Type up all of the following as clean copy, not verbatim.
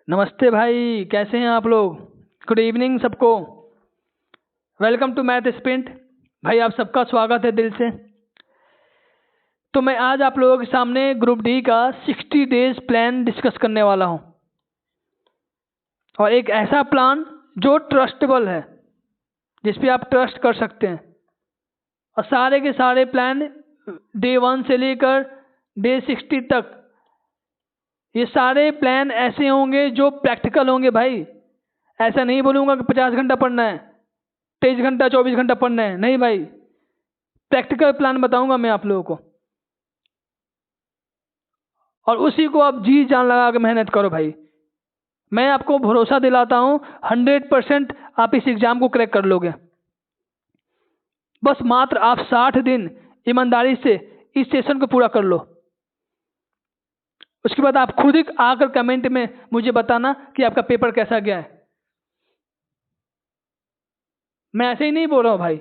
नमस्ते भाई, कैसे हैं आप लोग। गुड इवनिंग सबको। Welcome to math sprint. भाई आप सबका स्वागत है दिल से। तो मैं आज आप लोगों के सामने ग्रुप डी का 60 डेज प्लान डिस्कस करने वाला हूं, और एक ऐसा प्लान जो ट्रस्टेबल है, जिस पे आप ट्रस्ट कर सकते हैं। और सारे के सारे प्लान डे 1 से लेकर डे 60 तक, ये सारे प्लान ऐसे होंगे जो प्रैक्टिकल होंगे भाई। ऐसा नहीं बोलूँगा कि 50 घंटा पढ़ना है, 23 घंटा 24 घंटा पढ़ना है, नहीं भाई। प्रैक्टिकल प्लान बताऊंगा मैं आप लोगों को, और उसी को आप जी जान लगा के मेहनत करो भाई। मैं आपको भरोसा दिलाता हूं 100% आप इस एग्जाम को क्रैक कर लोगे। बस मात्र आप 60 दिन ईमानदारी से इस सेशन को पूरा कर लो। उसके बाद आप खुद ही आकर कमेंट में मुझे बताना कि आपका पेपर कैसा गया है। मैं ऐसे ही नहीं बोल रहा हूं भाई,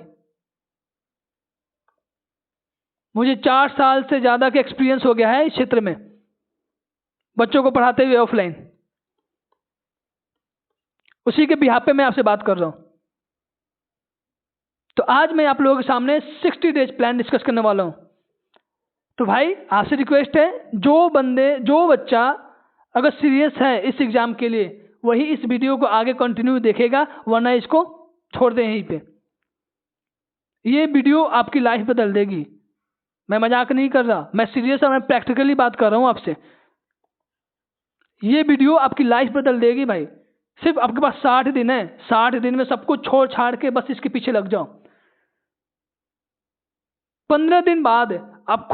मुझे 4 साल से ज्यादा का एक्सपीरियंस हो गया है इस क्षेत्र में, बच्चों को पढ़ाते हुए ऑफलाइन। उसी के बिहाफ पे मैं आपसे बात कर रहा हूं। तो आज मैं आप लोगों के सामने 60 डेज प्लान डिस्कस करने वाला हूं। तो भाई आपसे रिक्वेस्ट है, जो बच्चा अगर सीरियस है इस एग्जाम के लिए, वही इस वीडियो को आगे कंटिन्यू देखेगा, वरना इसको छोड़ दें यहीं पे। ये वीडियो आपकी लाइफ बदल देगी। मैं मजाक नहीं कर रहा, मैं सीरियस और मैं प्रैक्टिकली बात कर रहा हूं आपसे। ये वीडियो आपकी लाइफ बदल देगी भाई। सिर्फ आपके पास 60 दिन है, 60 दिन में सब कुछ छोड़ छाड़ के बस इसके पीछे लग जाओ। 15 दिन बाद आप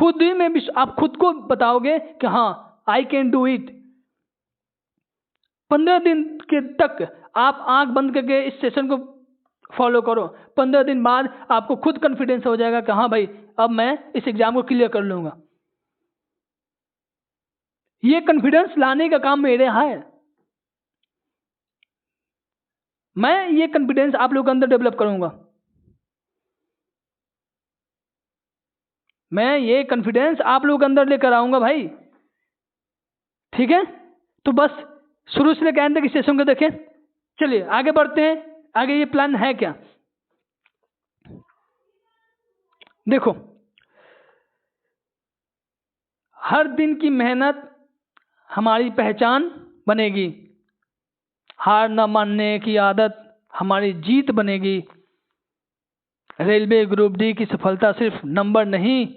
खुद को बताओगे कि हाँ आई कैन डू इट। 15 दिन के तक आप आंख बंद करके इस सेशन को फॉलो करो। 15 दिन बाद आपको खुद कॉन्फिडेंस हो जाएगा कि हाँ भाई अब मैं इस एग्जाम को क्लियर कर लूंगा। ये कॉन्फिडेंस लाने का काम मेरे है। मैं ये कॉन्फिडेंस आप लोगों के अंदर डेवलप करूंगा। मैं ये कॉन्फिडेंस आप लोगों के अंदर लेकर आऊंगा भाई। ठीक है, तो बस शुरू से लेकर एंड तक इस सेशन को देखें। चलिए आगे बढ़ते हैं। आगे ये प्लान है क्या, देखो। हर दिन की मेहनत हमारी पहचान बनेगी। हार न मानने की आदत हमारी जीत बनेगी। रेलवे ग्रुप डी की सफलता सिर्फ नंबर नहीं,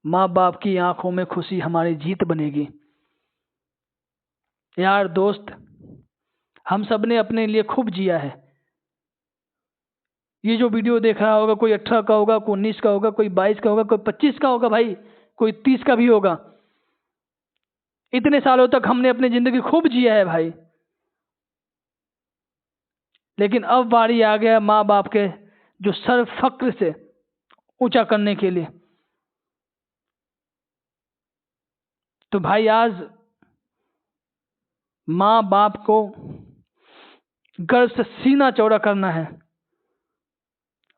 माँ बाप की आंखों में खुशी हमारी जीत बनेगी। यार दोस्त, हम सब ने अपने लिए खूब जिया है। ये जो वीडियो देख रहा होगा, कोई 18 का होगा, कोई 19 का होगा, कोई 22 का होगा, कोई 25 का होगा भाई, कोई 30 का भी होगा। इतने सालों तक हमने अपनी जिंदगी खूब जिया है भाई। लेकिन अब बारी आ गया माँ बाप के जो सर फक्र से ऊंचा करने के लिए। तो भाई आज माँ बाप को गर्व से सीना चौड़ा करना है।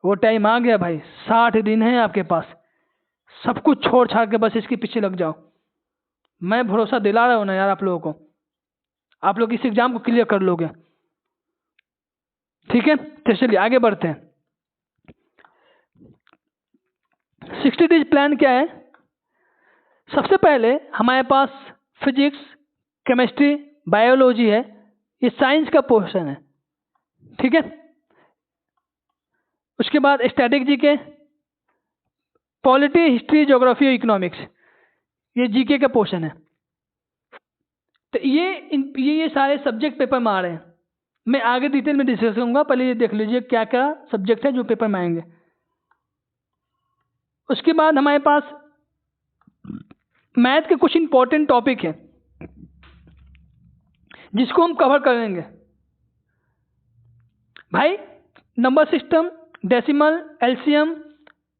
वो टाइम आ गया भाई। 60 दिन है आपके पास, सब कुछ छोड़ छाड़ के बस इसके पीछे लग जाओ। मैं भरोसा दिला रहा हूं ना यार आप लोगों को, आप लोग इस एग्जाम को क्लियर कर लोगे। ठीक है, तो चलिए आगे बढ़ते हैं। 60 डेज प्लान क्या है। सबसे पहले हमारे पास फिजिक्स, केमिस्ट्री, बायोलॉजी है, ये साइंस का पोर्शन है। ठीक है, उसके बाद static GK, polity, history, geography और इकोनॉमिक्स, ये जीके का पोर्शन है। तो ये सारे सब्जेक्ट पेपर में आ रहे हैं। मैं आगे डिटेल में डिस्कस करूंगा, पहले ये देख लीजिए क्या क्या सब्जेक्ट है जो पेपर में आएंगे। उसके बाद हमारे पास मैथ के कुछ इंपॉर्टेंट टॉपिक है जिसको हम कवर करेंगे भाई। Number system, decimal, LCM,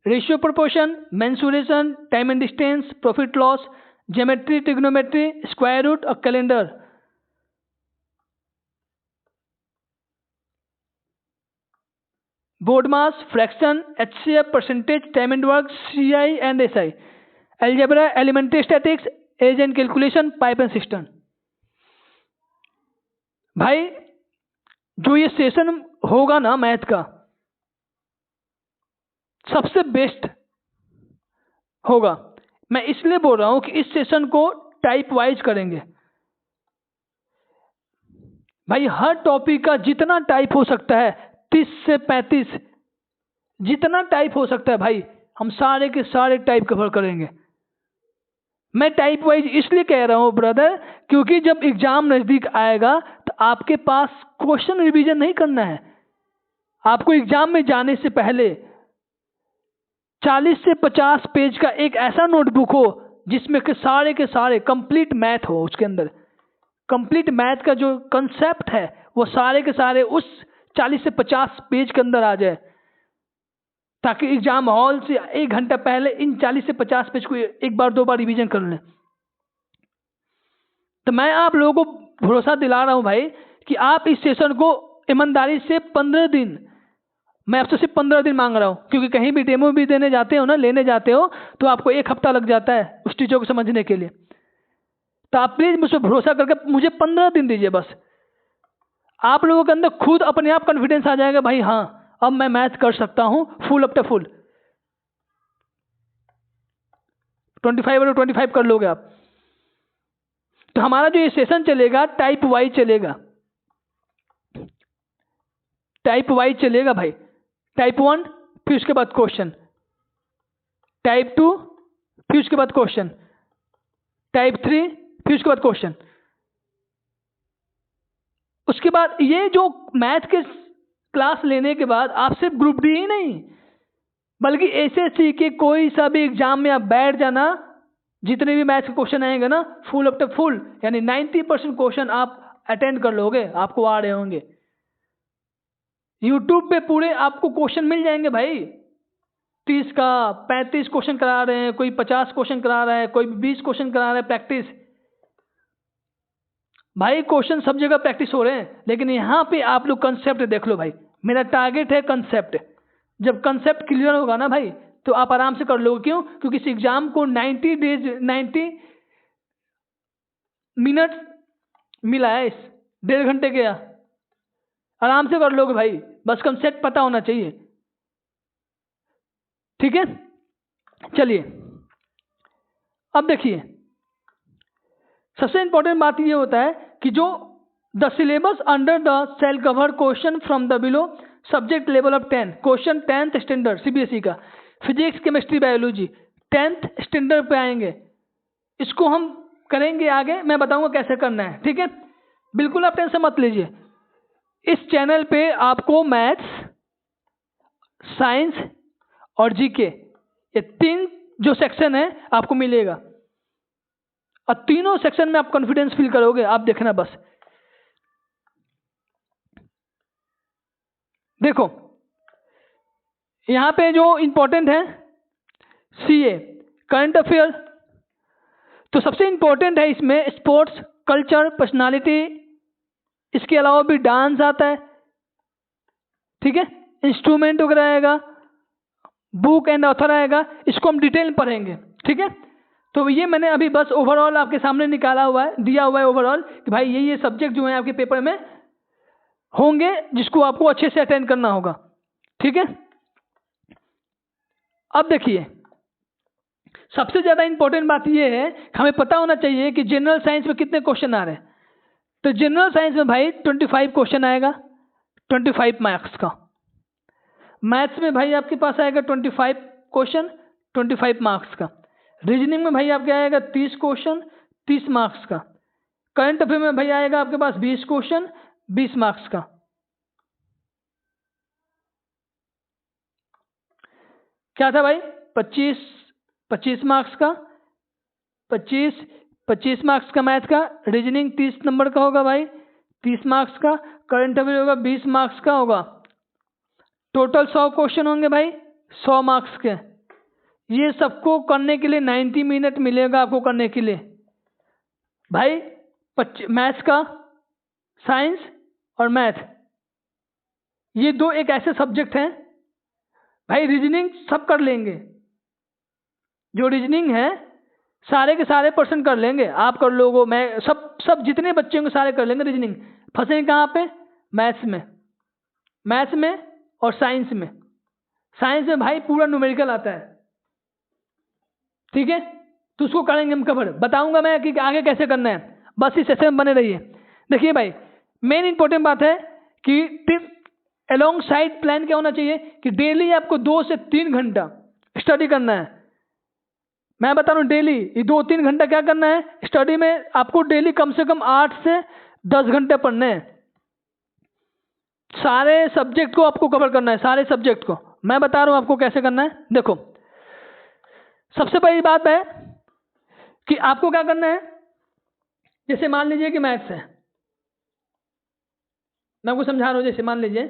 ratio proportion, mensuration, time and distance, profit loss, geometry, trigonometry, square root और calendar. BODMAS, fraction, HCF, percentage, time and work, CI and SI, algebra, elementary statistics, age and calculation, pipe and system. भाई जो ये session होगा ना math का, सबसे best होगा। मैं इसलिए बोल रहा हूं कि इस सेशन को टाइप वाइज करेंगे भाई। हर टॉपिक का जितना टाइप हो सकता है 30 से 35, जितना टाइप हो सकता है भाई, हम सारे के सारे टाइप कवर करेंगे। मैं टाइप वाइज इसलिए कह रहा हूं ब्रदर, क्योंकि जब एग्जाम नजदीक आएगा तो आपके पास क्वेश्चन रिवीजन नहीं करना है। आपको एग्जाम में जाने से पहले 40 से 50 पेज का एक ऐसा नोटबुक हो जिसमें के सारे कंप्लीट मैथ हो, उसके अंदर कंप्लीट मैथ का जो कंसेप्ट है वो सारे के सारे उस 40 से 50 पेज के अंदर आ जाए, ताकि एग्जाम हॉल से 1 घंटा पहले इन 40 से 50 पेज को एक बार 2 बार रिवीजन कर लें। तो मैं आप लोगों को भरोसा दिला रहा हूं भाई कि आप इस सेशन को ईमानदारी से 15 दिन, मैं आपसे सिर्फ 15 दिन मांग रहा हूं, क्योंकि कहीं भी डेमो भी देने जाते हो ना, लेने जाते हो, तो आपको 1 हफ्ता लग जाता है उस चीज़ों को समझने के लिए। तो आप प्लीज मुझसे भरोसा करके मुझे 15 दिन दीजिए बस। आप लोगों के अंदर खुद अपने आप कॉन्फिडेंस आ जाएगा भाई, हाँ अब मैं मैथ कर सकता हूं फुल अप टू फुल। 25 कर लोगे आप। तो हमारा जो ये सेशन चलेगा टाइप वाइज चलेगा, टाइप वाइज चलेगा भाई। टाइप 1 फिर उसके बाद क्वेश्चन, टाइप 2 फिर उसके बाद क्वेश्चन, टाइप 3 फिर उसके बाद क्वेश्चन। उसके बाद ये जो मैथ के क्लास लेने के बाद आप सिर्फ ग्रुप डी ही नहीं, बल्कि एसएससी के कोई सा भी एग्जाम में आप बैठ जाना, जितने भी मैथ के क्वेश्चन आएंगे ना फुल अप टू फुल, यानी 90% क्वेश्चन आप अटेंड कर लोगे, आपको आ रहे होंगे। यूट्यूब पे पूरे आपको क्वेश्चन मिल जाएंगे भाई, 30 का 35 क्वेश्चन करा रहे हैं, कोई 50 क्वेश्चन करा रहा है, कोई 20 क्वेश्चन करा रहा है प्रैक्टिस। भाई क्वेश्चन सब जगह प्रैक्टिस हो रहे हैं, लेकिन यहाँ पे आप लोग कंसेप्ट देख लो भाई। मेरा टारगेट है कंसेप्ट। जब कंसेप्ट क्लियर होगा ना भाई तो आप आराम से कर लोगे। क्यों? क्योंकि इस एग्जाम को 90 डेज 90 मिनट मिला है, इस 1.5 घंटे गया, आराम से कर लोगे भाई, बस कंसेप्ट पता होना चाहिए। ठीक है, चलिए अब देखिए, सबसे इंपॉर्टेंट बात ये होता है कि जो the syllabus under the cell cover question from the below subject level of 10, question 10th standard CBSE का, physics chemistry biology 10th standard पे आएंगे। इसको हम करेंगे आगे, मैं बताऊंगा कैसे करना है। ठीक है, बिल्कुल आप टेंशन मत लीजिए। इस चैनल पे आपको मैथ्स, साइंस और जीके, ये 3 जो सेक्शन है आपको मिलेगा, और तीनों सेक्शन में आप कॉन्फिडेंस फील करोगे। आप देखना बस। देखो यहां पे जो इंपॉर्टेंट है सीए करंट अफेयर, तो सबसे इंपॉर्टेंट है इसमें स्पोर्ट्स, कल्चर, पर्सनालिटी, इसके अलावा भी डांस आता है। ठीक है, इंस्ट्रूमेंट वगैरह आएगा, बुक एंड ऑथर आएगा, इसको हम डिटेल में पढ़ेंगे। ठीक है, तो ये मैंने अभी बस ओवरऑल आपके सामने निकाला हुआ है, दिया हुआ है ओवरऑल कि भाई ये सब्जेक्ट जो है आपके पेपर में होंगे, जिसको आपको अच्छे से अटेंड करना होगा। ठीक है, अब देखिए सबसे ज्यादा इंपॉर्टेंट बात ये है, हमें पता होना चाहिए कि जनरल साइंस में कितने क्वेश्चन आ रहे हैं। तो जनरल साइंस में भाई 25 क्वेश्चन आएगा, 25 मार्क्स का। मैथ्स में भाई आपके पास आएगा 25 क्वेश्चन, 25 मार्क्स का। रीजनिंग में भाई आपके आएगा 30 क्वेश्चन, 30 मार्क्स का। करंट अफेयर में भाई आएगा आपके पास 20 क्वेश्चन, 20 मार्क्स का। क्या था भाई? 25 मार्क्स का, 25 मार्क्स का मैथ का। रीजनिंग 30 नंबर का होगा भाई, 30 मार्क्स का। करंट अफेयर होगा 20 मार्क्स का होगा। टोटल 100 क्वेश्चन होंगे भाई, 100 मार्क्स के। ये सबको करने के लिए 90 मिनट मिलेगा आपको करने के लिए भाई। मैथ्स का, साइंस और मैथ, ये 2 एक ऐसे सब्जेक्ट हैं भाई। रीजनिंग सब कर लेंगे, जो रीजनिंग है सारे के सारे पर्सन कर लेंगे। आप कर लोगे, मैं सब जितने बच्चे होंगे सारे कर लेंगे रीजनिंग। फंसे कहाँ पे? मैथ्स में, मैथ्स में और साइंस में। साइंस में भाई पूरा न्यूमेरिकल आता है, ठीक है, तो उसको करेंगे हम कवर, बताऊंगा मैं कि आगे कैसे करना है, बस इस सेशन में बने रहिए। देखिए भाई, मेन इंपॉर्टेंट बात है कि अलोंग साइड प्लान क्या होना चाहिए कि डेली आपको 2 से 3 घंटा स्टडी करना है। मैं बता रहा हूँ डेली ये 2-3 घंटा क्या करना है स्टडी में, आपको डेली कम से कम 8 से 10 घंटे पढ़ने हैं। सारे सब्जेक्ट को आपको कवर करना है, सारे सब्जेक्ट को। मैं बता रहा हूँ आपको कैसे करना है। देखो, सबसे पहली बात है कि आपको क्या करना है, जैसे मान लीजिए कि मैथ्स है, मैं आपको समझा रहा हूँ। जैसे मान लीजिए,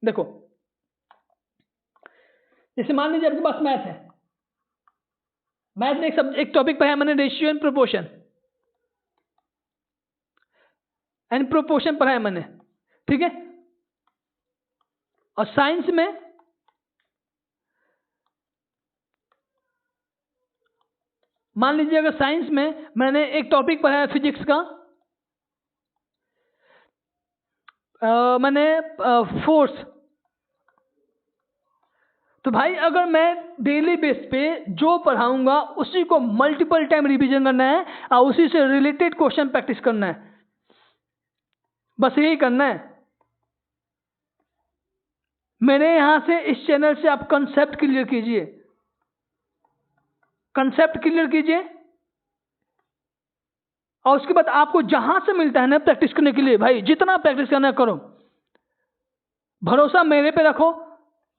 देखो, जैसे मान लीजिए आपके पास मैथ है, मैथ में एक टॉपिक पर है मैंने रेशियो एंड प्रोपोर्शन, पढ़ा है मैंने, ठीक है। और साइंस में मान लीजिए अगर साइंस में मैंने एक टॉपिक पढ़ा है फिजिक्स का, मैंने फोर्स। तो भाई अगर मैं डेली बेस पे जो पढ़ाऊंगा उसी को मल्टीपल टाइम रिवीजन करना है और उसी से रिलेटेड क्वेश्चन प्रैक्टिस करना है, बस यही करना है। मेरे यहां से इस चैनल से आप कंसेप्ट क्लियर कीजिए, कंसेप्ट क्लियर कीजिए, और उसके बाद आपको जहां से मिलता है ना प्रैक्टिस करने के लिए, भाई जितना प्रैक्टिस करना करो, भरोसा मेरे पे रखो।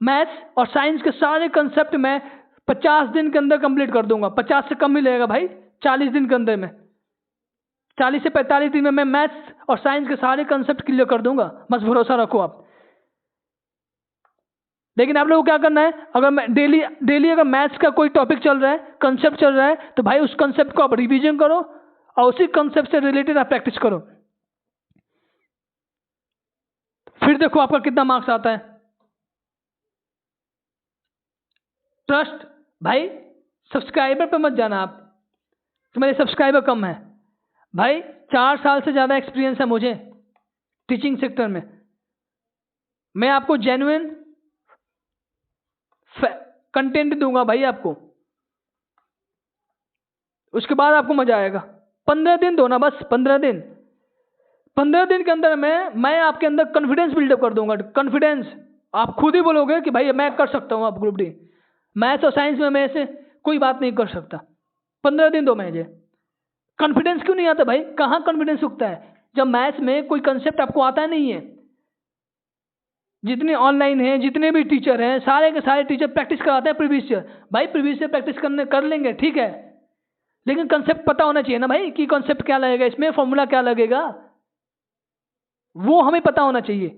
मैथ्स और साइंस के सारे कंसेप्ट मैं 50 दिन के अंदर कंप्लीट कर दूंगा। 50 से कम ही लगेगा भाई, 40 दिन के अंदर में, 40 से 45 दिन में मैं मैथ्स और साइंस के सारे कंसेप्ट क्लियर कर दूंगा, बस भरोसा रखो आप। लेकिन आप लोगों को क्या करना है, अगर मैं डेली अगर मैथ्स का कोई टॉपिक चल रहा है, कंसेप्ट चल रहा है, तो भाई उस कंसेप्ट को आप रिवीजन करो और उसी कंसेप्ट से रिलेटेड आप प्रैक्टिस करो, फिर देखो आपका कितना मार्क्स आता है। ट्रस्ट भाई, सब्सक्राइबर पे मत जाना आप, तो मेरे सब्सक्राइबर कम है भाई। 4 साल से ज़्यादा एक्सपीरियंस है मुझे टीचिंग सेक्टर में। मैं आपको जेन्युइन कंटेंट दूंगा भाई आपको, उसके बाद आपको मजा आएगा। 15 दिन दो ना, बस 15 दिन। 15 दिन के अंदर मैं आपके अंदर कॉन्फिडेंस बिल्डअप कर दूंगा। कॉन्फिडेंस, आप खुद ही बोलोगे कि भाई मैं कर सकता हूँ। आप ग्रुप डी मैथ्स और साइंस में मैं ऐसे कोई बात नहीं कर सकता। 15 दिन दो मुझे। कॉन्फिडेंस क्यों नहीं आता भाई? कहाँ कॉन्फिडेंस उगता है जब मैथ्स में कोई कंसेप्ट आपको आता नहीं है। जितने ऑनलाइन हैं, जितने भी टीचर हैं, सारे के सारे टीचर प्रैक्टिस कराते हैं प्रीवियस ईयर। भाई प्रीवियस ईयर प्रैक्टिस कर लेंगे, ठीक है, लेकिन कंसेप्ट पता होना चाहिए ना भाई कि कंसेप्ट क्या लगेगा, इसमें फॉर्मूला क्या लगेगा, वो हमें पता होना चाहिए।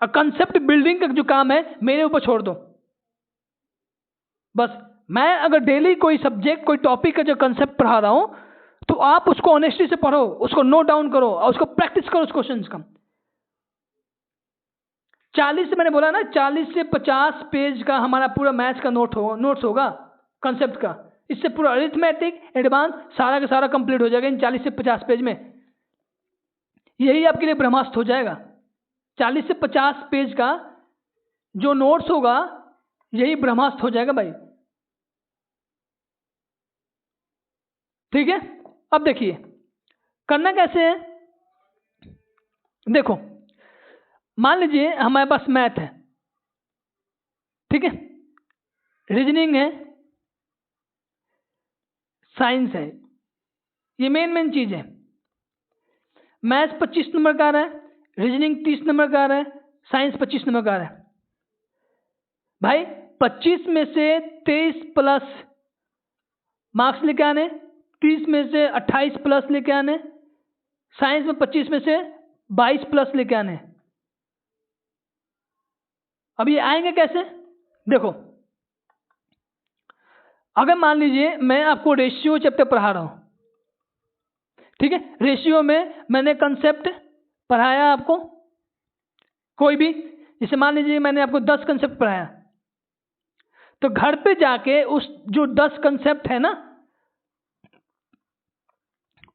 और कंसेप्ट बिल्डिंग का जो काम है मेरे ऊपर छोड़ दो बस। मैं अगर डेली कोई सब्जेक्ट, कोई टॉपिक का जो कंसेप्ट पढ़ा रहा हूं, तो आप उसको ऑनेस्टी से पढ़ो, उसको नोट डाउन करो और उसको प्रैक्टिस करो उस क्वेश्चन का। 40 से मैंने बोला ना, 40 से 50 पेज का हमारा पूरा मैथ्स का नोट्स होगा कंसेप्ट का। इससे पूरा अरिथमेटिक एडवांस सारा का सारा कंप्लीट हो जाएगा इन 40 से 50 पेज में। यही आपके लिए ब्रह्मास्त्र हो जाएगा। 40 से 50 पेज का जो नोट्स होगा यही ब्रह्मास्त्र हो जाएगा भाई, ठीक है। अब देखिए करना कैसे है। देखो मान लीजिए हमारे पास मैथ है, ठीक है, रीजनिंग है, साइंस है, ये मेन चीज है। मैथ्स 25 नंबर का आ रहा है, रीजनिंग 30 नंबर का आ रहा है, साइंस 25 नंबर का आ रहा है। भाई 25 में से 23 प्लस मार्क्स लेके आने, 30 में से 28 प्लस लेके आने, साइंस में 25 में से 22 प्लस लेके आने। अब ये आएंगे कैसे? देखो, अगर मान लीजिए मैं आपको रेशियो चैप्टर पढ़ा रहा हूं, ठीक है, रेशियो में मैंने कंसेप्ट पढ़ाया आपको कोई भी, जैसे मान लीजिए मैंने आपको 10 कंसेप्ट पढ़ाया, तो घर पे जाके उस जो 10 कंसेप्ट है ना,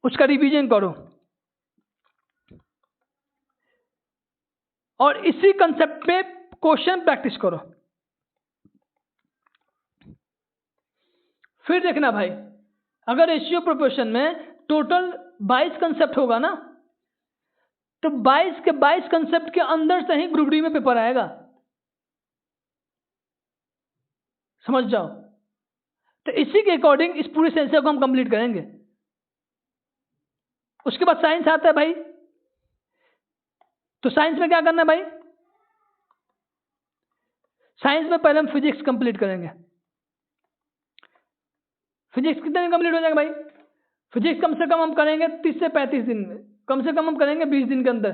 उसका रिवीजन करो और इसी कंसेप्ट पे क्वेश्चन प्रैक्टिस करो। फिर देखना भाई, अगर रेशियो प्रोपोर्शन में टोटल 22 कंसेप्ट होगा ना, तो 22 के 22 कंसेप्ट के अंदर से ही ग्रुप डी में पेपर आएगा, समझ जाओ। तो इसी के अकॉर्डिंग इस पूरे सेंसर को हम कंप्लीट करेंगे। उसके बाद साइंस आता है भाई। तो साइंस में क्या करना है भाई? साइंस में पहले हम फिजिक्स कंप्लीट करेंगे। फिजिक्स कितने में कंप्लीट हो जाएगा भाई? फिजिक्स कम से कम हम करेंगे 30 से 35 दिन में, कम से कम हम करेंगे 20 दिन के अंदर।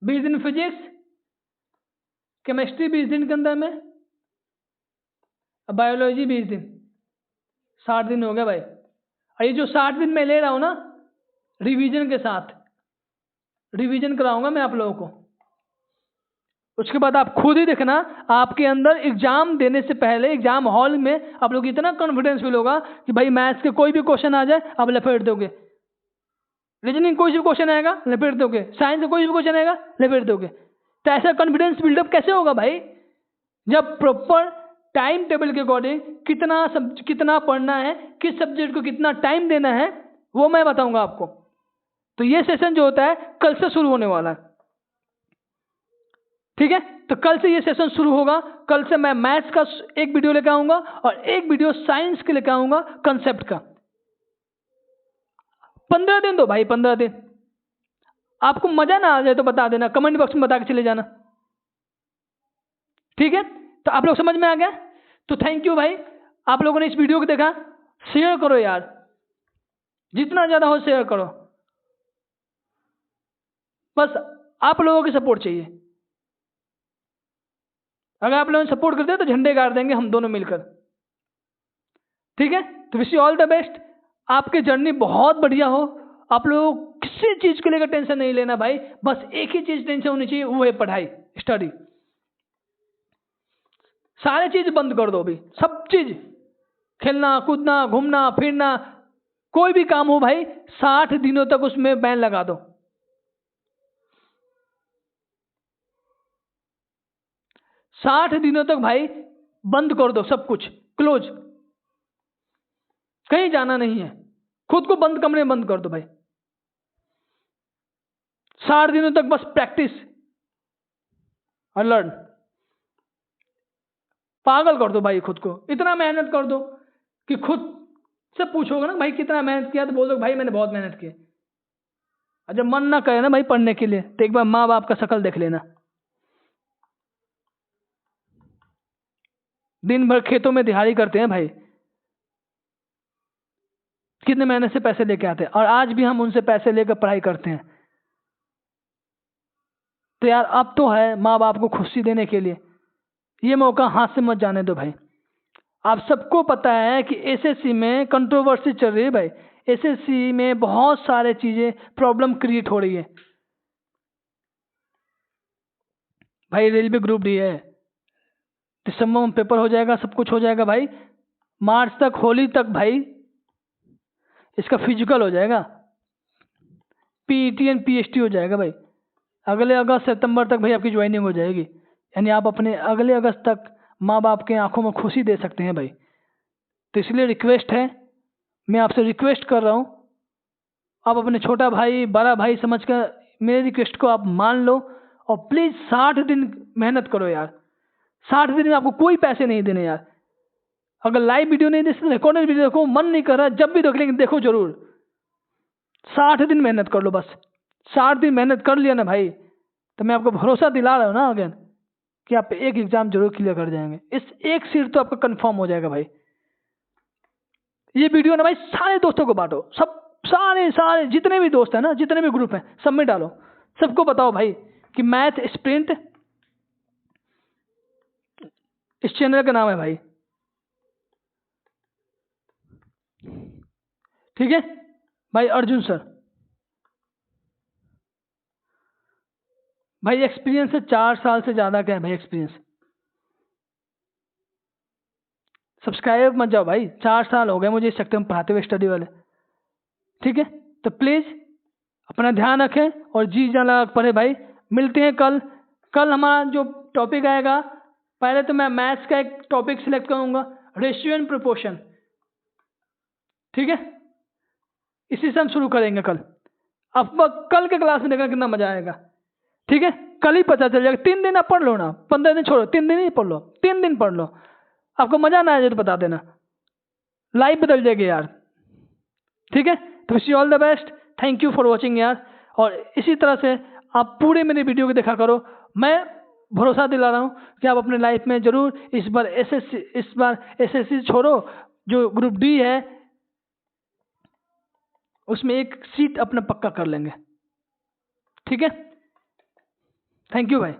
20 दिन फिजिक्स, केमिस्ट्री 20 दिन के अंदर में, बायोलॉजी 20 दिन, 60 दिन हो गया भाई। और ये जो 60 दिन मैं ले रहा हूं ना, रिवीजन के साथ रिवीजन कराऊंगा मैं आप लोगों को। उसके बाद आप खुद ही देखना, आपके अंदर एग्जाम देने से पहले एग्जाम हॉल में आप लोग इतना कॉन्फिडेंस फील होगा कि भाई मैथ्स के कोई भी क्वेश्चन आ जाए आप लपेट दोगे, रीजनिंग कोई भी क्वेश्चन आएगा लपेट दोगे, साइंस का कोई भी क्वेश्चन आएगा लपेट दोगे। तो ऐसा कॉन्फिडेंस बिल्डअप कैसे होगा भाई? जब प्रॉपर टाइम टेबल के अकॉर्डिंग कितना पढ़ना है, किस सब्जेक्ट को कितना टाइम देना है, वो मैं बताऊंगा आपको। तो ये सेशन जो होता है कल से शुरू होने वाला है, ठीक है? तो कल से ये सेशन शुरू होगा। कल से मैं मैथ्स का एक वीडियो लेकर आऊंगा और एक वीडियो साइंस के लेकर आऊंगा कंसेप्ट का। 15 दिन दो भाई, 15 दिन। आपको मजा ना आ जाए तो बता देना, कमेंट बॉक्स में बता के चले जाना, ठीक है? तो आप लोग समझ में आ गया? तो थैंक यू भाई, आप लोगों ने इस वीडियो को देखा। शेयर करो यार, जितना ज्यादा हो शेयर करो, बस आप लोगों की सपोर्ट चाहिए। अगर आप लोग सपोर्ट करते हैं तो झंडे गाड़ देंगे हम दोनों मिलकर, ठीक है? तो wish you all the best. आपकी जर्नी बहुत बढ़िया हो। आप लोग किसी चीज को लेकर टेंशन नहीं लेना भाई, बस एक ही चीज टेंशन होनी चाहिए, वो है पढ़ाई, स्टडी। सारे चीज बंद कर दो अभी, सब चीज, खेलना कूदना घूमना फिरना, कोई भी काम हो भाई 60 दिनों तक उसमें बैन लगा दो। 60 दिनों तक भाई बंद कर दो, सब कुछ क्लोज, कहीं जाना नहीं है, खुद को बंद कमरे में बंद कर दो भाई। 60 दिनों तक बस प्रैक्टिस और लर्न। पागल कर दो भाई खुद को, इतना मेहनत कर दो कि खुद से पूछोगे ना भाई कितना मेहनत किया, तो बोल दो भाई मैंने बहुत मेहनत की। और जब मन ना करे ना भाई पढ़ने के लिए, तो एक बार माँ बाप का शक्ल देख लेना। दिन भर खेतों में दिहाड़ी करते हैं भाई, कितने मेहनत से पैसे लेके आते हैं, और आज भी हम उनसे पैसे लेकर पढ़ाई करते हैं। तो यार अब तो है माँ बाप को खुशी देने के लिए, ये मौका हाथ से मत जाने दो भाई। आप सबको पता है कि एसएससी में कंट्रोवर्सी चल रही है भाई, एसएससी में बहुत सारे चीजें प्रॉब्लम क्रिएट हो रही है भाई। रेलवे ग्रुप डी है, दिसंबर में पेपर हो जाएगा, सब कुछ हो जाएगा भाई। मार्च तक, होली तक भाई इसका फिजिकल हो जाएगा, पीईटी एंड पीएचटी हो जाएगा भाई। अगले अगस्त सितंबर तक भाई आपकी ज्वाइनिंग हो जाएगी, यानी आप अपने अगले अगस्त तक माँ बाप के आंखों में खुशी दे सकते हैं भाई। तो इसलिए रिक्वेस्ट है, मैं आपसे रिक्वेस्ट कर रहा हूँ, आप अपने छोटा भाई बड़ा भाई समझकर मेरी रिक्वेस्ट को आप मान लो और प्लीज 60 दिन मेहनत करो यार। 60 दिन में आपको कोई पैसे नहीं देने यार। अगर लाइव वीडियो नहीं देख सकते, रिकॉर्डेड वीडियो देखो, मन नहीं कर रहा जब भी देख, लेकिन देखो जरूर। 60 दिन मेहनत कर लो बस। 60 दिन मेहनत कर लिया ना भाई, तो मैं आपको भरोसा दिला रहा हूँ ना अगेन, कि आप एक एग्जाम जरूर क्लियर कर जाएंगे। इस एक सीट तो आपका कंफर्म हो जाएगा भाई। ये वीडियो ना भाई सारे दोस्तों को बांटो, सब सारे जितने भी दोस्त हैं ना, जितने भी ग्रुप हैं, सब में डालो, सबको बताओ भाई कि मैथ स्प्रिंट इस चैनल का नाम है भाई, ठीक है भाई। अर्जुन सर भाई, एक्सपीरियंस है 4 साल से ज्यादा का है भाई एक्सपीरियंस। सब्सक्राइब मत जाओ भाई, 4 साल हो गए मुझे इस सेक्टर में पढ़ाते हुए, स्टडी वाले। ठीक है, तो प्लीज़ अपना ध्यान रखें और जी जान लगा के पढ़े भाई। मिलते हैं कल। कल हमारा जो टॉपिक आएगा, पहले तो मैं मैथ्स का एक टॉपिक सिलेक्ट करूँगा, रेशियो एंड प्रोपोर्शन। ठीक है, इसी से हम शुरू करेंगे कल। अब कल के क्लास में देखना कितना मजा आएगा। ठीक है, कल ही पता चल जाएगा। 3 दिन आप पढ़ लो ना, 15 दिन छोड़ो, 3 दिन ही पढ़ लो, 3 दिन पढ़ लो। आपको मजा ना आए तो बता देना, लाइफ बदल जाएगी यार। ठीक है, तो wish you all the best. Thank you for watching यार। और इसी तरह से आप पूरे मेरे वीडियो को देखा करो। मैं भरोसा दिला रहा हूँ कि आप अपने लाइफ में जरूर इस बार एसएससी छोड़ो, जो ग्रुप डी है उसमें एक सीट अपना पक्का कर लेंगे। ठीक है, थैंक यू भाई।